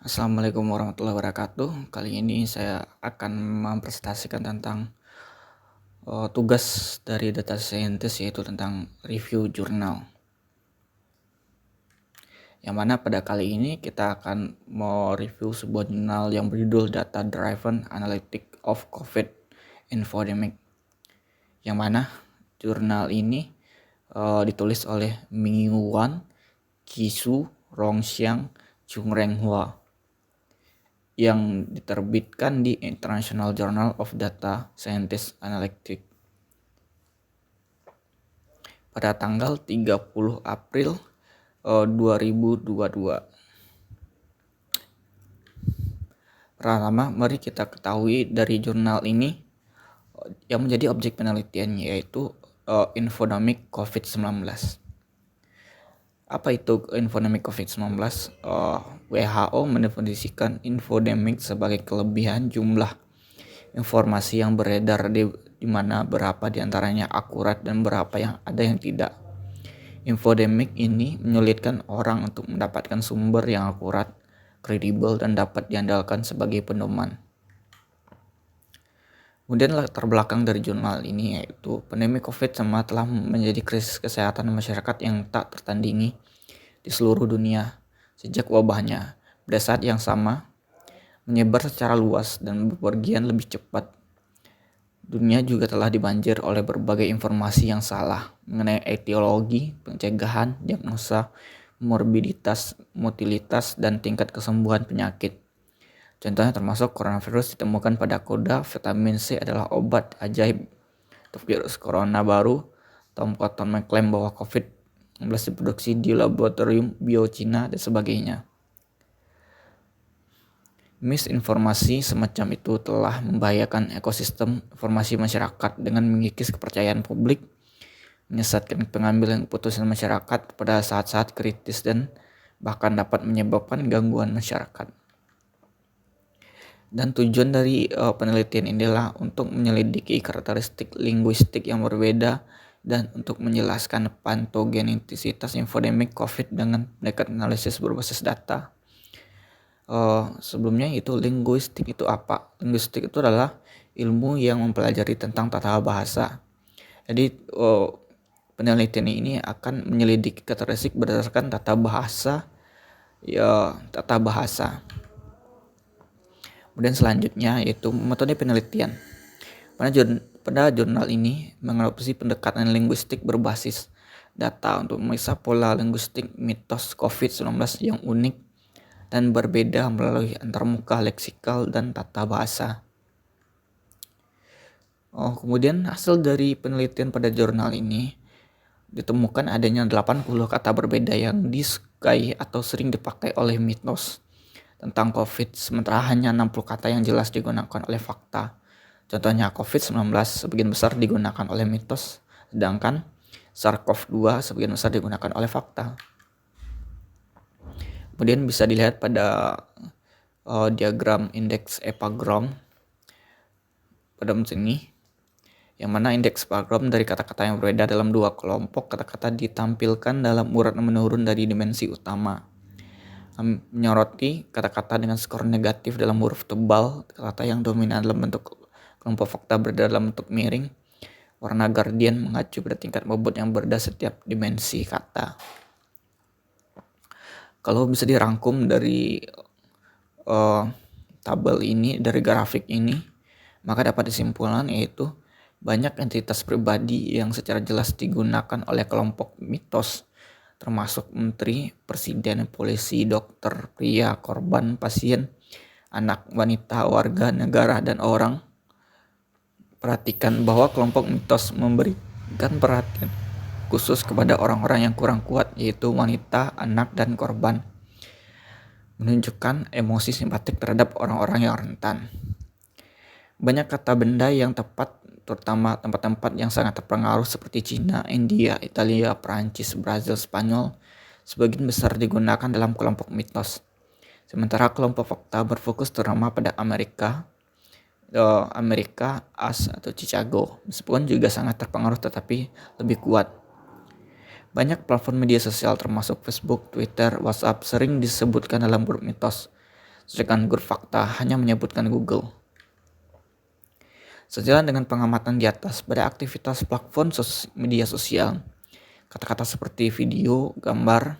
Assalamualaikum warahmatullahi wabarakatuh. Kali ini saya akan mempresentasikan tentang tugas dari data scientist, yaitu tentang review jurnal. Yang mana pada kali ini kita akan mau review sebuah jurnal yang berjudul Data Driven Analytics of COVID Infodemic. Yang mana jurnal ini ditulis oleh Ming Wan, Kisu, Rongxiang, Chungreng Hua, yang diterbitkan di International Journal of Data Scientist Analytics pada tanggal 30 April 2022. Pertama, mari kita ketahui dari jurnal ini yang menjadi objek penelitian, yaitu infodemic COVID-19. Apa itu infodemic COVID-19? WHO mendefinisikan infodemic sebagai kelebihan jumlah informasi yang beredar di mana berapa diantaranya akurat dan berapa yang ada yang tidak. Infodemic ini menyulitkan orang untuk mendapatkan sumber yang akurat, kredibel, dan dapat diandalkan sebagai pedoman. Kemudian latar belakang dari jurnal ini yaitu pandemi COVID-19 telah menjadi krisis kesehatan masyarakat yang tak tertandingi di seluruh dunia sejak wabahnya pada saat yang sama menyebar secara luas dan bepergian lebih cepat. Dunia juga telah dibanjir oleh berbagai informasi yang salah mengenai etiologi, pencegahan, diagnosa, morbiditas, motilitas, dan tingkat kesembuhan penyakit. Contohnya termasuk coronavirus ditemukan pada kuda, vitamin C adalah obat ajaib untuk virus corona baru. Tom Cotton mengklaim bahwa COVID-19 diproduksi di laboratorium bio Cina dan sebagainya. Misinformasi semacam itu telah membahayakan ekosistem informasi masyarakat dengan mengikis kepercayaan publik, menyesatkan pengambilan keputusan masyarakat pada saat-saat kritis, dan bahkan dapat menyebabkan gangguan masyarakat. Dan tujuan dari penelitian ini adalah untuk menyelidiki karakteristik linguistik yang berbeda dan untuk menjelaskan patogenetisitas infodemic COVID dengan pendekatan analisis berbasis data. Sebelumnya itu linguistik itu apa? Linguistik itu adalah ilmu yang mempelajari tentang tata bahasa. Jadi penelitian ini akan menyelidiki karakteristik berdasarkan tata bahasa. Kemudian selanjutnya yaitu metode penelitian. Pada jurnal ini mengadopsi pendekatan linguistik berbasis data untuk memeriksa pola linguistik mitos COVID-19 yang unik dan berbeda melalui antarmuka leksikal dan tata bahasa. Kemudian hasil dari penelitian pada jurnal ini ditemukan adanya 80 kata berbeda yang disukai atau sering dipakai oleh mitos tentang COVID, sementara hanya 60 kata yang jelas digunakan oleh fakta. Contohnya COVID-19 sebagian besar digunakan oleh mitos, sedangkan SARS-CoV-2 sebagian besar digunakan oleh fakta. Kemudian bisa dilihat pada diagram indeks epagram pada sini, yang mana indeks epagram dari kata-kata yang berbeda dalam dua kelompok kata-kata ditampilkan dalam urat menurun dari dimensi utama. Menyoroti kata-kata dengan skor negatif dalam huruf tebal, kata yang dominan dalam bentuk kelompok fakta berada dalam bentuk miring. Warna gradien mengacu pada tingkat bobot yang berbeda setiap dimensi kata. Kalau bisa dirangkum dari tabel ini, dari grafik ini, maka dapat disimpulkan yaitu banyak entitas pribadi yang secara jelas digunakan oleh kelompok mitos, termasuk menteri, presiden, polisi, dokter, pria, korban, pasien, anak, wanita, warga negara, dan orang. Perhatikan bahwa kelompok mitos memberikan perhatian khusus kepada orang-orang yang kurang kuat, yaitu wanita, anak, dan korban, menunjukkan emosi simpatik terhadap orang-orang yang rentan. Banyak kata benda yang tepat, terutama tempat-tempat yang sangat terpengaruh seperti Cina, India, Italia, Perancis, Brazil, Spanyol, sebagian besar digunakan dalam kelompok mitos. Sementara kelompok fakta berfokus terutama pada Amerika, AS atau Chicago, meskipun juga sangat terpengaruh tetapi lebih kuat. Banyak platform media sosial termasuk Facebook, Twitter, WhatsApp sering disebutkan dalam grup mitos. sedangkan Google Fakta hanya menyebutkan Google. Sejalan dengan pengamatan di atas, pada aktivitas platform media sosial, kata-kata seperti video, gambar,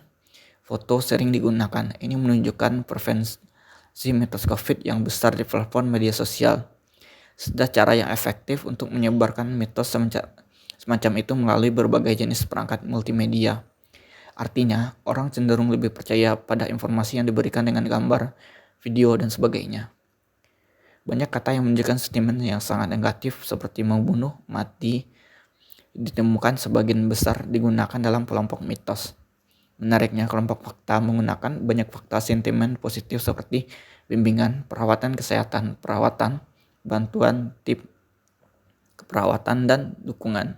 foto sering digunakan. Ini menunjukkan preferensi mitos COVID yang besar di platform media sosial. Sudah cara yang efektif untuk menyebarkan mitos semacam itu melalui berbagai jenis perangkat multimedia. Artinya, orang cenderung lebih percaya pada informasi yang diberikan dengan gambar, video, dan sebagainya. Banyak kata yang menunjukkan sentimen yang sangat negatif seperti membunuh, mati, ditemukan sebagian besar digunakan dalam kelompok mitos. Menariknya, kelompok fakta menggunakan banyak fakta sentimen positif seperti bimbingan, perawatan kesehatan, perawatan, bantuan, tip, keperawatan, dan dukungan.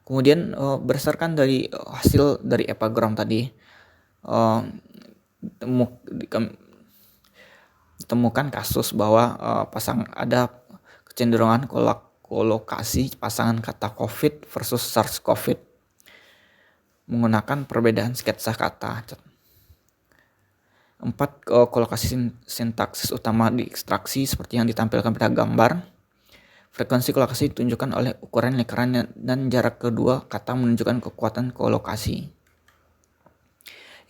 Kemudian berdasarkan dari hasil dari epagram tadi, ditemukan kasus bahwa ada kecenderungan kolokasi pasangan kata COVID versus SARS-CoV menggunakan perbedaan sketsa kata. 4 kolokasi sintaksis utama diekstraksi seperti yang ditampilkan pada gambar. Frekuensi kolokasi ditunjukkan oleh ukuran lingkaran dan jarak kedua kata menunjukkan kekuatan kolokasi.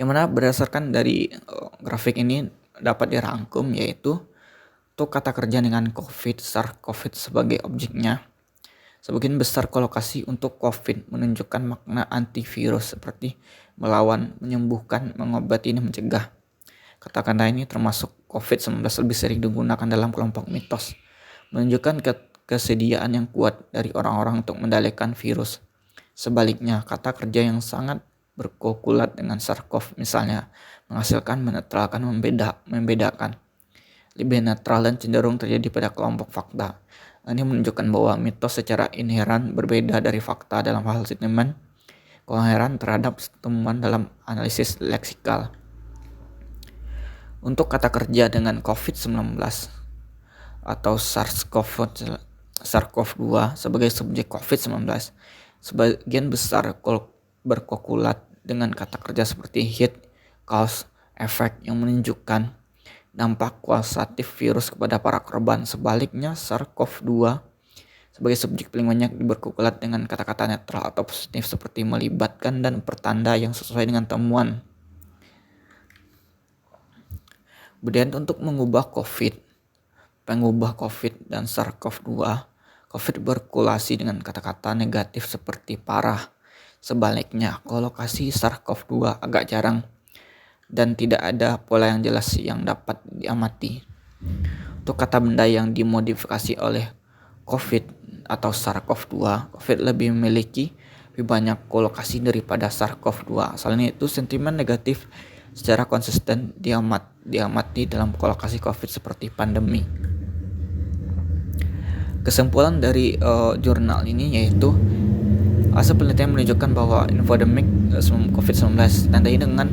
Yang mana berdasarkan dari grafik ini dapat dirangkum yaitu untuk kata kerja dengan COVID, SARS-CoV sebagai objeknya. Sebagian besar kolokasi untuk COVID menunjukkan makna antivirus seperti melawan, menyembuhkan, mengobati, dan mencegah. Kata-kata ini termasuk COVID-19 lebih sering digunakan dalam kelompok mitos, menunjukkan kesediaan yang kuat dari orang-orang untuk mengendalikan virus. Sebaliknya, kata kerja yang sangat berkokulat dengan SARS-CoV misalnya menghasilkan, menetralkan, membedakan. Lebih netral dan cenderung terjadi pada kelompok fakta. Ini menunjukkan bahwa mitos secara inheran berbeda dari fakta dalam hal sentimen, koheren terhadap temuan dalam analisis leksikal. Untuk kata kerja dengan COVID-19 atau SARS-CoV-2 sebagai subjek COVID-19, sebagian besar berkokulat dengan kata kerja seperti hit, cause, effect yang menunjukkan dampak kualitatif virus kepada para korban. Sebaliknya, SARS-CoV-2 sebagai subjek paling banyak berkokulat dengan kata-kata netral atau positif seperti melibatkan dan pertanda yang sesuai dengan temuan. Kemudian untuk mengubah pengubah COVID dan SARS-CoV-2, COVID berkorelasi dengan kata-kata negatif seperti parah. Sebaliknya, kolokasi SARS-CoV-2 agak jarang dan tidak ada pola yang jelas yang dapat diamati. Untuk kata benda yang dimodifikasi oleh COVID atau SARS-CoV-2, COVID lebih memiliki lebih banyak kolokasi daripada SARS-CoV-2. Asalnya itu sentimen negatif secara konsisten diamati dalam kolokasi COVID seperti pandemi. Kesimpulan dari jurnal ini yaitu hasil penelitian menunjukkan bahwa infodemik COVID-19 ditandai dengan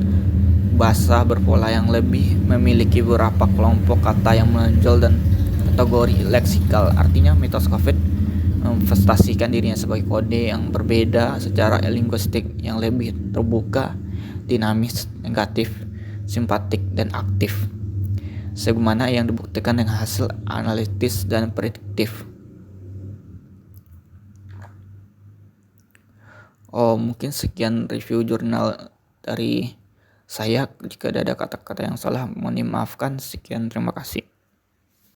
bahasa berpola yang lebih memiliki beberapa kelompok kata yang menonjol dan kategori leksikal. Artinya mitos COVID menginvestasikan dirinya sebagai kode yang berbeda secara linguistik yang lebih terbuka, dinamis, negatif, simpatik, dan aktif. Sebagaimana yang dibuktikan dengan hasil analitis dan prediktif. Mungkin sekian review jurnal dari saya. Jika ada kata-kata yang salah mohon dimaafkan. Sekian, terima kasih.